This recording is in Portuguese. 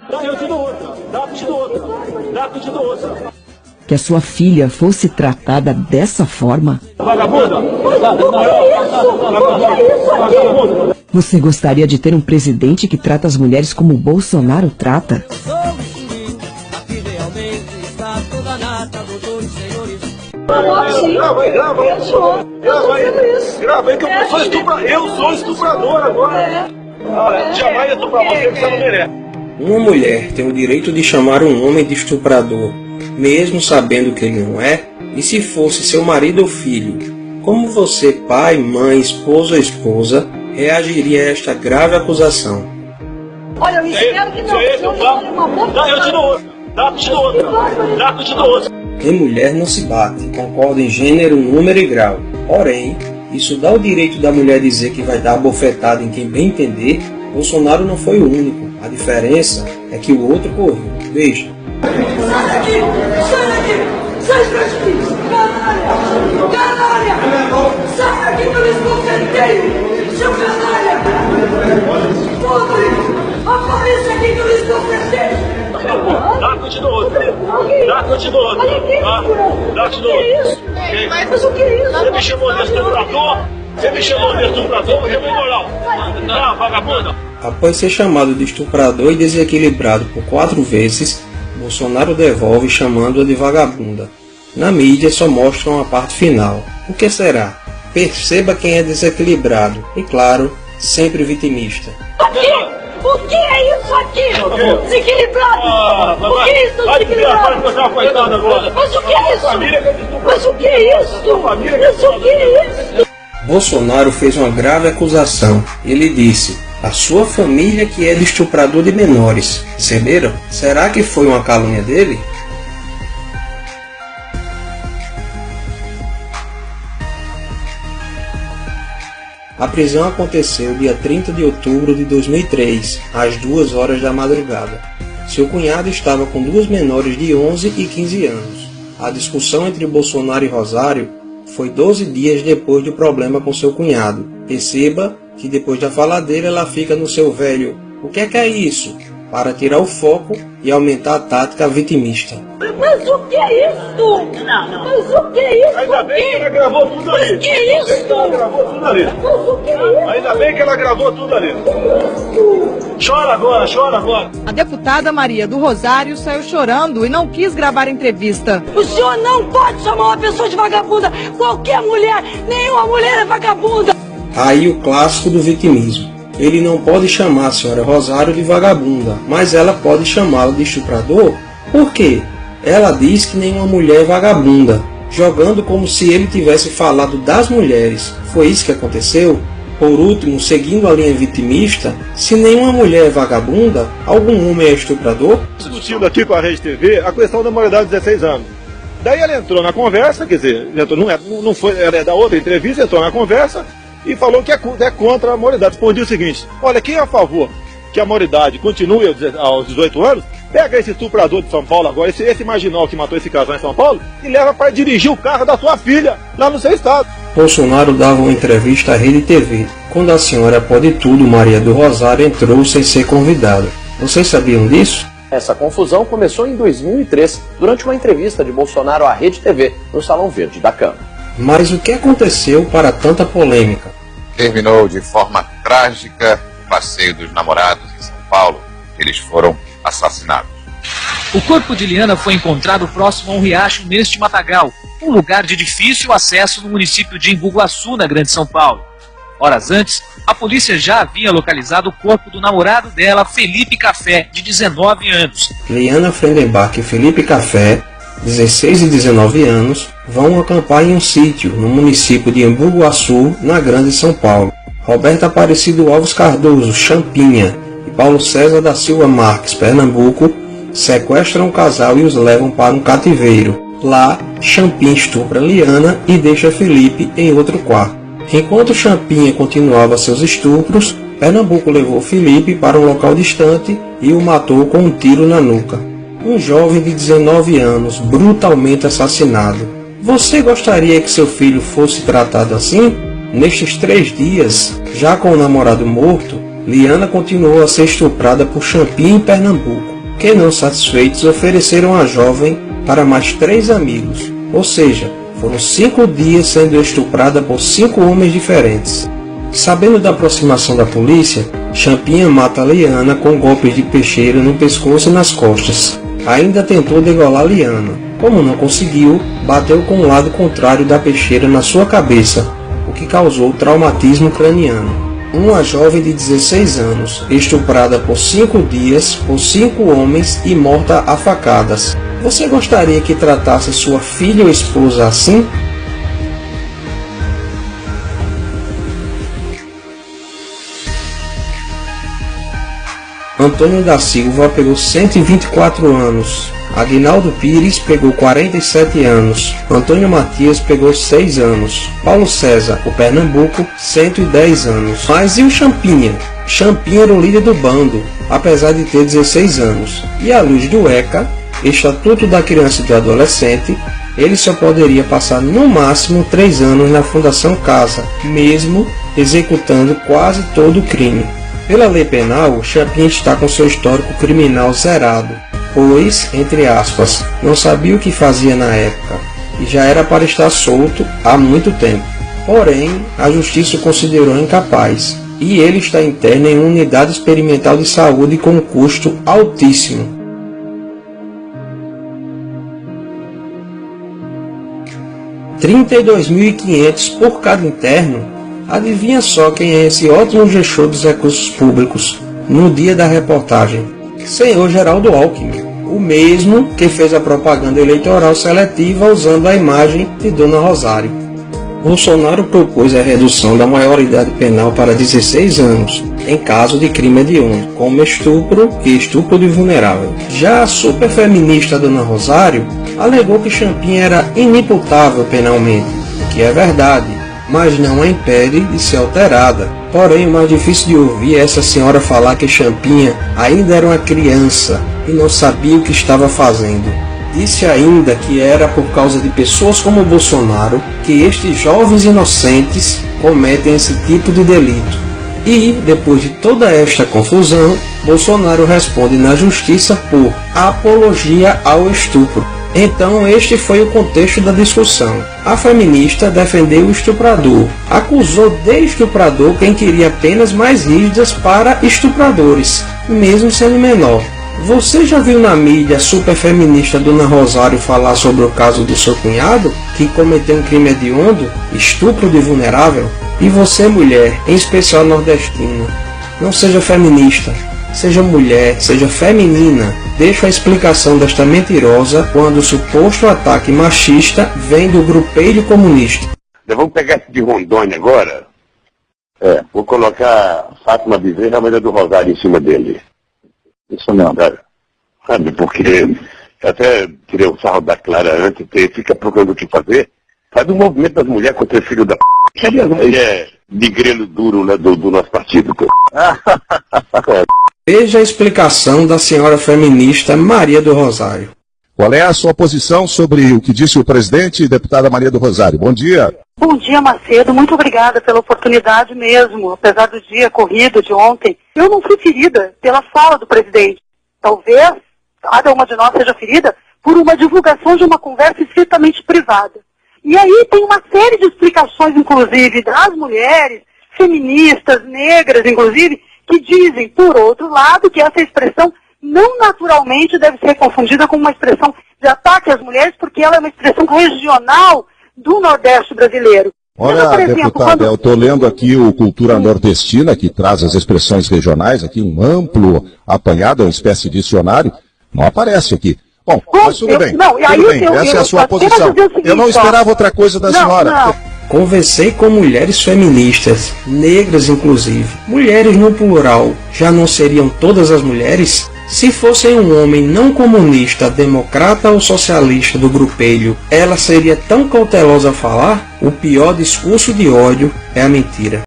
Eu te dou outra. Dá, te dou outra. Que a sua filha fosse tratada dessa forma? Vagabunda! Você gostaria de ter um presidente que trata as mulheres como o Bolsonaro trata? Grava aí que eu sou estuprador agora. Jamais estuprar você que você não merece. Uma mulher tem o direito de chamar um homem de estuprador, mesmo sabendo que ele não é? E se fosse seu marido ou filho? Como você, pai, mãe, esposo ou esposa, reagiria a esta grave acusação? Olha, eu espero que não. Eu te dou outra. Dá, te dou outra. Em mulher não se bate, concorda em gênero, número e grau. Porém, isso dá o direito da mulher dizer que vai dar bofetada em quem bem entender. Bolsonaro não foi o único. A diferença é que o outro correu. Veja. Sai daqui! Sai daqui! Sai daqui! Canalha! Canalha! Sai daqui que eu esbofeteio! Seu canalha! Podre! Apareça aqui que eu esbofeteio! Dá, que eu te dou outra. Dá, que eu te dou outra. Dá, que eu te dou outra. Mas o que é isso? Você me chamou de estuprador? Eu vou moral. Ah, vagabunda. Após ser chamado de estuprador e desequilibrado por 4 vezes, Bolsonaro devolve chamando-a de vagabunda. Na mídia só mostram a parte final. O que será? Perceba quem é desequilibrado e, claro, sempre vitimista. O que é isso aqui? Desequilibrado! O que é isso, desequilibrado? Mas o que é isso? Mas o que é isso? Mas o que é isso? Bolsonaro fez uma grave acusação. Ele disse: a sua família que é de estuprador de menores. Perceberam? Será que foi uma calúnia dele? A prisão aconteceu dia 30 de outubro de 2003, às 2 horas da madrugada. Seu cunhado estava com 2 menores de 11 e 15 anos. A discussão entre Bolsonaro e Rosário foi 12 dias depois do problema com seu cunhado. Perceba que depois da fala dele ela fica no seu velho "o que é isso?", para tirar o foco e aumentar a tática vitimista. Mas o que é isso? Mas o que é isso? Ainda bem que ela gravou tudo ali. Mas o que é isso? Gravou tudo ali. Mas o que é isso? Ainda bem que ela gravou tudo ali. Chora agora. A deputada Maria do Rosário saiu chorando e não quis gravar a entrevista. O senhor não pode chamar uma pessoa de vagabunda. Qualquer mulher, nenhuma mulher é vagabunda. Aí o clássico do vitimismo. Ele não pode chamar a senhora Rosário de vagabunda, mas ela pode chamá-la de estuprador? Por quê? Ela diz que nenhuma mulher é vagabunda, jogando como se ele tivesse falado das mulheres. Foi isso que aconteceu? Por último, seguindo a linha vitimista, se nenhuma mulher é vagabunda, algum homem é estuprador? Discutindo aqui com a Rede TV a questão da maioridade de 16 anos. Daí ela entrou na conversa, quer dizer, não foi, era da outra entrevista, entrou na conversa e falou que é contra a maioridade. Respondi o seguinte: olha, quem é a favor que a maioridade continue aos 18 anos, pega esse estuprador de São Paulo agora, esse marginal que matou esse casal em São Paulo, e leva para dirigir o carro da sua filha lá no seu estado. Bolsonaro dava uma entrevista à Rede TV, quando a senhora Pode Tudo, Maria do Rosário, entrou sem ser convidada. Vocês sabiam disso? Essa confusão começou em 2003, durante uma entrevista de Bolsonaro à Rede TV, no Salão Verde da Câmara. Mas o que aconteceu para tanta polêmica? Terminou de forma trágica o passeio dos namorados em São Paulo. Eles foram assassinados. O corpo de Liana foi encontrado próximo a um riacho neste matagal, um lugar de difícil acesso no município de Embu-Guaçu, na Grande São Paulo. Horas antes, a polícia já havia localizado o corpo do namorado dela, Felipe Café, de 19 anos. Liana Frendenbach e Felipe Café, 16 e 19 anos, vão acampar em um sítio no município de Embu-Guaçu, na Grande São Paulo. Roberto Aparecido Alves Cardoso, Champinha, e Paulo César da Silva Marques, Pernambuco, sequestram o casal e os levam para um cativeiro. Lá, Champinha estupra Liana e deixa Felipe em outro quarto. Enquanto Champinha continuava seus estupros, Pernambuco levou Felipe para um local distante e o matou com um tiro na nuca. Um jovem de 19 anos, brutalmente assassinado. Você gostaria que seu filho fosse tratado assim? Nestes 3 dias, já com o namorado morto, Liana continuou a ser estuprada por Champinha em Pernambuco. que, não satisfeitos, ofereceram a jovem para mais 3 amigos, ou seja, foram 5 dias sendo estuprada por 5 homens diferentes. Sabendo da aproximação da polícia, Champinha mata Liana com golpes de peixeira no pescoço e nas costas. Ainda tentou degolar Liana. Como não conseguiu, bateu com o lado contrário da peixeira na sua cabeça, o que causou traumatismo craniano. Uma jovem de 16 anos, estuprada por 5 dias por 5 homens e morta a facadas. Você gostaria que tratasse sua filha ou esposa assim? Antônio da Silva pegou 124 anos. Aguinaldo Pires pegou 47 anos. Antônio Matias pegou 6 anos. Paulo César, o Pernambuco, 110 anos. Mas e o Champinha? Champinha era o líder do bando, apesar de ter 16 anos. E à luz do ECA, Estatuto da Criança e do Adolescente, ele só poderia passar no máximo 3 anos na Fundação Casa, mesmo executando quase todo o crime. Pela lei penal, Champinha está com seu histórico criminal zerado, pois, entre aspas, não sabia o que fazia na época, e já era para estar solto há muito tempo. Porém, a justiça o considerou incapaz, e ele está interno em uma unidade experimental de saúde com um custo altíssimo. R$ 32.500 por cada interno? Adivinha só quem é esse ótimo gestor dos recursos públicos no dia da reportagem? Senhor Geraldo Alckmin, o mesmo que fez a propaganda eleitoral seletiva usando a imagem de Dona Rosário. Bolsonaro propôs a redução da maioridade penal para 16 anos, em caso de crime hediondo, como estupro e estupro de vulnerável. Já a superfeminista Dona Rosário alegou que Champinha era inimputável penalmente, o que é verdade, mas não a impede de ser alterada. Porém, o mais difícil de ouvir é essa senhora falar que Champinha ainda era uma criança e não sabia o que estava fazendo. Disse ainda que era por causa de pessoas como Bolsonaro que estes jovens inocentes cometem esse tipo de delito. E, depois de toda esta confusão, Bolsonaro responde na justiça por apologia ao estupro. Então este foi o contexto da discussão. A feminista defendeu o estuprador, acusou de estuprador quem queria penas mais rígidas para estupradores, mesmo sendo menor. Você já viu na mídia a superfeminista Dona Rosário falar sobre o caso do seu cunhado, que cometeu um crime hediondo, estupro de vulnerável? E você, mulher, em especial nordestina, não seja feminista. Seja mulher, seja feminina, deixa a explicação desta mentirosa quando o suposto ataque machista vem do grupelho comunista. Vamos pegar esse de Rondônia agora. Vou colocar Fátima Bezerra, a mulher do Rosário, em cima dele. Isso não, cara. Sabe, porque até tirei o sarro da Clara antes, fica procurando o que fazer. Faz um movimento das mulheres contra o filho da p***. Ele é de grelo duro, né, do nosso partido. Veja a explicação da senhora feminista Maria do Rosário. Qual é a sua posição sobre o que disse o presidente e deputada Maria do Rosário? Bom dia. Bom dia, Macedo. Muito obrigada pela oportunidade mesmo. Apesar do dia corrido de ontem, eu não fui ferida pela fala do presidente. Talvez cada uma de nós seja ferida por uma divulgação de uma conversa estritamente privada. E aí tem uma série de explicações, inclusive, das mulheres, feministas, negras, inclusive, que dizem, por outro lado, que essa expressão não naturalmente deve ser confundida com uma expressão de ataque às mulheres, porque ela é uma expressão regional do Nordeste brasileiro. Olha, por exemplo, deputada, eu estou lendo aqui o Cultura Nordestina, que traz as expressões regionais, aqui um amplo apanhado, uma espécie de dicionário, não aparece aqui. Bom, mas tudo bem, essa é a sua posição. Eu não esperava outra coisa da senhora. Conversei com mulheres feministas, negras inclusive. Mulheres no plural, já não seriam todas as mulheres? Se fossem um homem não comunista, democrata ou socialista do grupelho, ela seria tão cautelosa a falar? O pior discurso de ódio é a mentira.